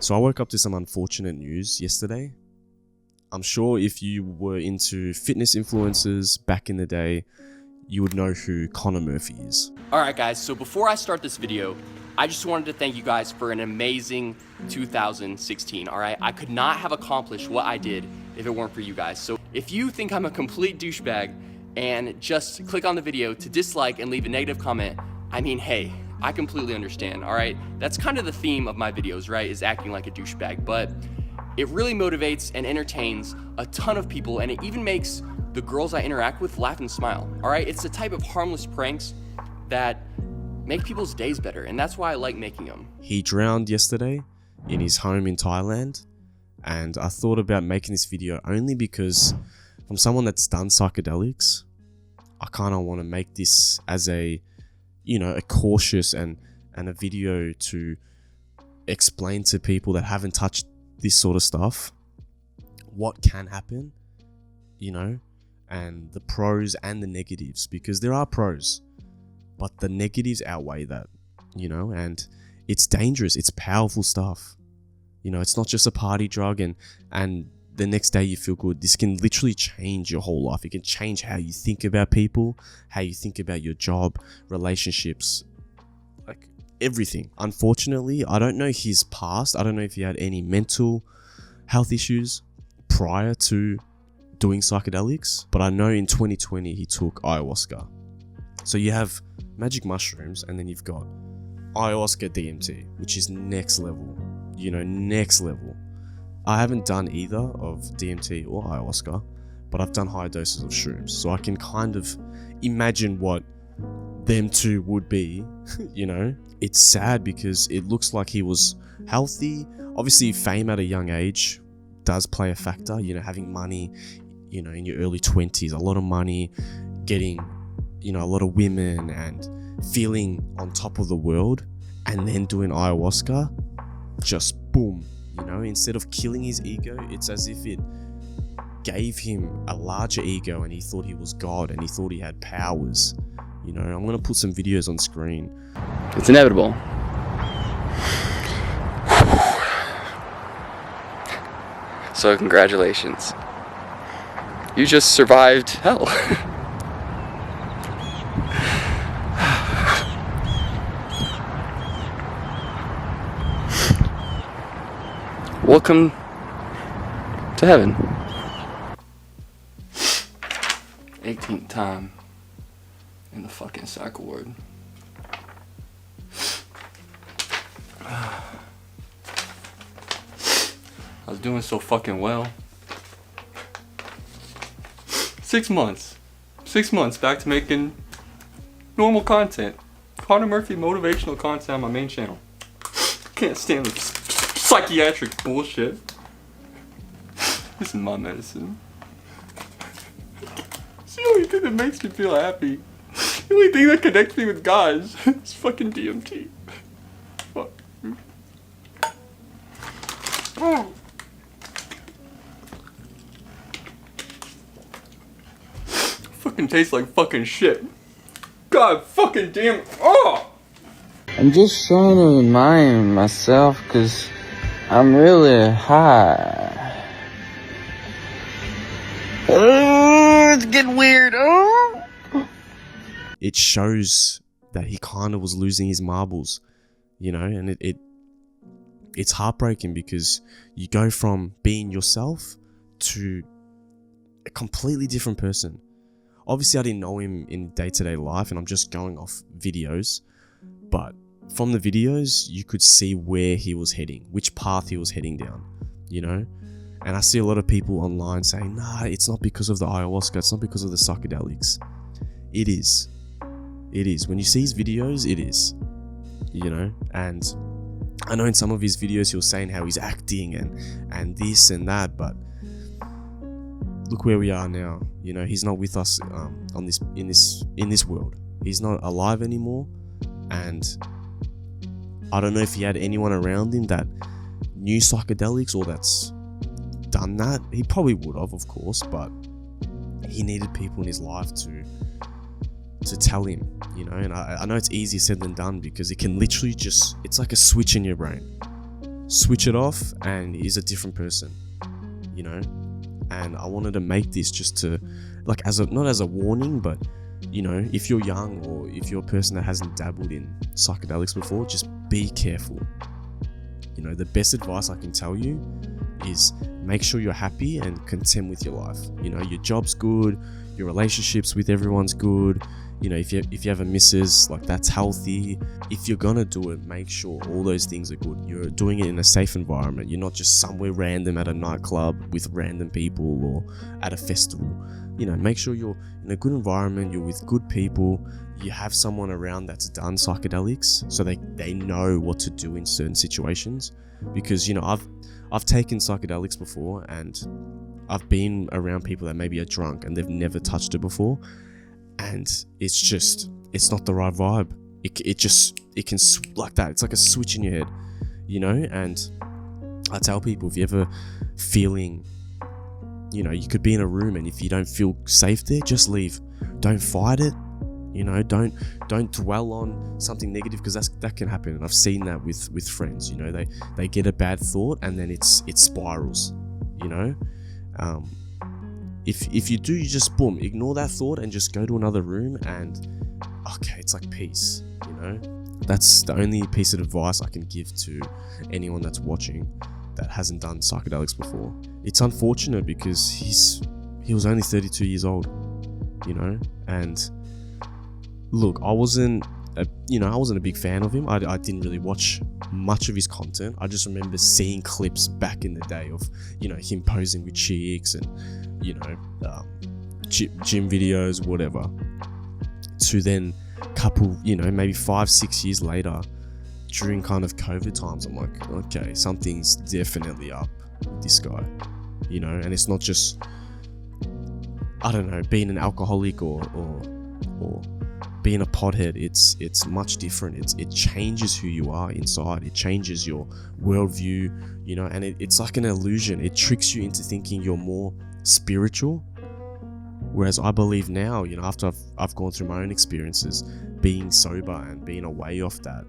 So I woke up to some unfortunate news yesterday. I'm sure if you were into fitness influencers back in the day, you would know who Connor Murphy is. Alright guys, so before I start this video, I just wanted to thank you guys for an amazing 2016, alright? I could not have accomplished what I did if it weren't for you guys. So if you think I'm a complete douchebag and just click on the video to dislike and leave a negative comment, I mean, hey, I completely understand, alright? That's kind of the theme of my videos, right? Is acting like a douchebag, but it really motivates and entertains a ton of people, and it even makes the girls I interact with laugh and smile, alright? It's the type of harmless pranks that make people's days better, and that's why I like making them. He drowned yesterday in his home in Thailand, and I thought about making this video only because from someone that's done psychedelics, I kind of want to make this as a, you know, a cautious and a video to explain to people that haven't touched this sort of stuff what can happen, you know, and the pros and the negatives, because there are pros, but the negatives outweigh that, you know, and it's dangerous. It's powerful stuff. You know, it's not just a party drug and the next day you feel good. This can literally change your whole life. It can change how you think about people, how you think about your job, relationships, like everything. Unfortunately, I don't know his past. I don't know if he had any mental health issues prior to doing psychedelics, but I know in 2020 he took ayahuasca. So you have magic mushrooms, and then you've got ayahuasca DMT, which is next level, you know, next level. I haven't done either of DMT or ayahuasca, but I've done high doses of shrooms, so I can kind of imagine what them two would be. You know, it's sad because it looks like he was healthy. Obviously, fame at a young age does play a factor, you know, having money, you know, in your early 20s, a lot of money, getting, you know, a lot of women and feeling on top of the world, and then doing ayahuasca, just boom, you know, instead of killing his ego, it's as if it gave him a larger ego and he thought he was God and he thought he had powers. You know, I'm going to put some videos on screen. It's inevitable. So congratulations. You just survived hell. Welcome to heaven. 18th time in the fucking psych ward. I was doing so fucking well. 6 months. 6 months back to making normal content. Connor Murphy motivational content on my main channel. Can't stand the psychiatric bullshit. This is my medicine. It's the only thing that makes me feel happy. The only thing that connects me with guys is fucking DMT. Fuck. Oh. Fucking tastes like fucking shit. God fucking damn it. Oh! I'm just trying to remind myself, cause I'm really high. Oh, it's getting weird. Oh. It shows that he kind of was losing his marbles, you know, and it's heartbreaking because you go from being yourself to a completely different person. Obviously, I didn't know him in day-to-day life, and I'm just going off videos, but from the videos, you could see where he was heading, which path he was heading down, you know? And I see a lot of people online saying, nah, it's not because of the ayahuasca, it's not because of the psychedelics. It is. It is. When you see his videos, it is, you know? And I know in some of his videos, he was saying how he's acting and this and that, but look where we are now. You know, he's not with us in this world. He's not alive anymore, and I don't know if he had anyone around him that knew psychedelics or that's done that. He probably would have, of course, but he needed people in his life to to tell him, you know. And I know it's easier said than done, because it can literally just, it's like a switch in your brain. Switch it off and he's a different person, you know. And I wanted to make this just to, like, not as a warning, but, you know, if you're young or if you're a person that hasn't dabbled in psychedelics before, just be careful. You know, the best advice I can tell you is make sure you're happy and content with your life. You know, your job's good, your relationships with everyone's good. You know, if you have a missus, like, that's healthy. If you're gonna do it, make sure all those things are good. You're doing it in a safe environment. You're not just somewhere random at a nightclub with random people or at a festival. You know, make sure you're in a good environment, you're with good people, you have someone around that's done psychedelics, so they know what to do in certain situations. Because, you know, I've taken psychedelics before, and I've been around people that maybe are drunk and they've never touched it before, and it's not the right vibe. It can like that. It's like a switch in your head, you know. And I tell people, if you ever feeling, you know, you could be in a room and if you don't feel safe there, just leave. Don't fight it, you know. Don't dwell on something negative, because that can happen. And I've seen that with friends, you know. They get a bad thought and then it spirals, you know. If you do, you just boom, ignore that thought and just go to another room, and okay, it's like peace, you know. That's the only piece of advice I can give to anyone that's watching that hasn't done psychedelics before. It's unfortunate because he was only 32 years old, you know. And look, I wasn't a big fan of him. I didn't really watch much of his content. I just remember seeing clips back in the day of, you know, him posing with chicks and, you know, gym videos, whatever. To then couple, you know, maybe 5-6 years later, during kind of COVID times, I'm like, okay, something's definitely up with this guy, you know. And it's not just, I don't know, being an alcoholic or being a pothead. It's much different. It changes who you are inside. It changes your worldview, you know. And it's like an illusion. It tricks you into thinking you're more spiritual, whereas I believe now, you know, after I've gone through my own experiences, being sober and being away off that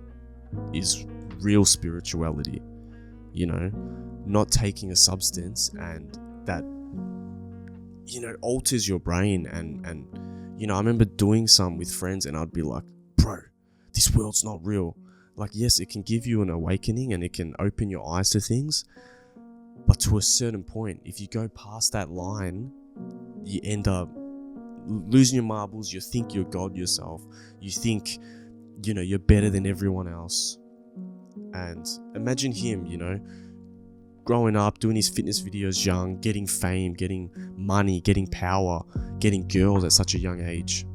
is real spirituality, you know. Not taking a substance and that, you know, alters your brain. And you know, I remember doing some with friends and I'd be like, bro, this world's not real. Like, yes, it can give you an awakening and it can open your eyes to things, but to a certain point, if you go past that line, you end up losing your marbles. You think you're God yourself. You think, you know, you're better than everyone else. And imagine him, you know, growing up, doing his fitness videos young, getting fame, getting money, getting power, getting girls at such a young age,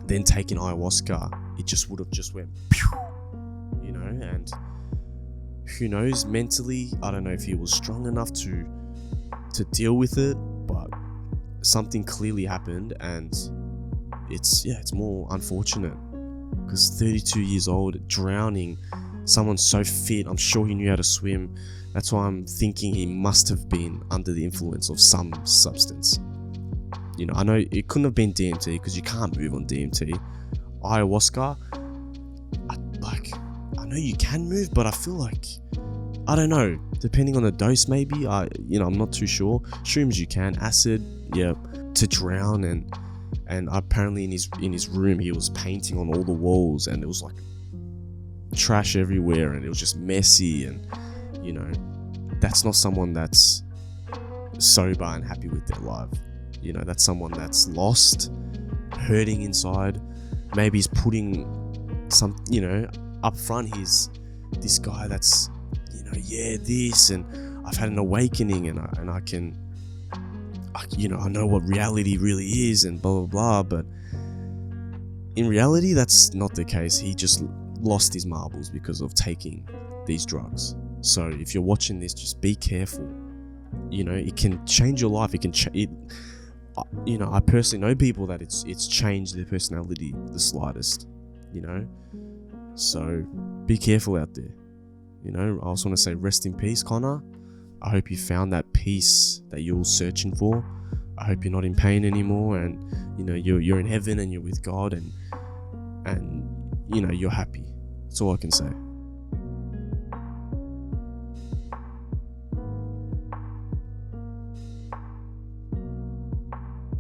then taking ayahuasca. It just would have just went pew, you know. And who knows, mentally, I don't know if he was strong enough to deal with it, but something clearly happened. And it's more unfortunate, because 32 years old, drowning, someone so fit, I'm sure he knew how to swim. That's why I'm thinking he must have been under the influence of some substance. You know, I know it couldn't have been DMT, because you can't move on DMT. Ayahuasca, I know you can move, but I feel like, I don't know, depending on the dose, maybe. I'm not too sure. Shrooms you can, acid, yeah, to drown. And apparently in his room he was painting on all the walls, and it was like trash everywhere, and it was just messy. And, you know, that's not someone that's sober and happy with their life. You know, that's someone that's lost, hurting inside. Maybe he's putting some, you know, up front, he's this guy that's, you know, yeah, this, and I've had an awakening, and I know what reality really is, and blah blah blah. But in reality, that's not the case. He just lost his marbles because of taking these drugs. So if you're watching this, just be careful. You know, it can change your life. It can you know, I personally know people that it's changed their personality the slightest, you know. So be careful out there. You know, I also want to say rest in peace, Connor. I hope you found that peace that you're searching for. I hope you're not in pain anymore, and you know you're in heaven and you're with God, and you know you're happy. That's all I can say.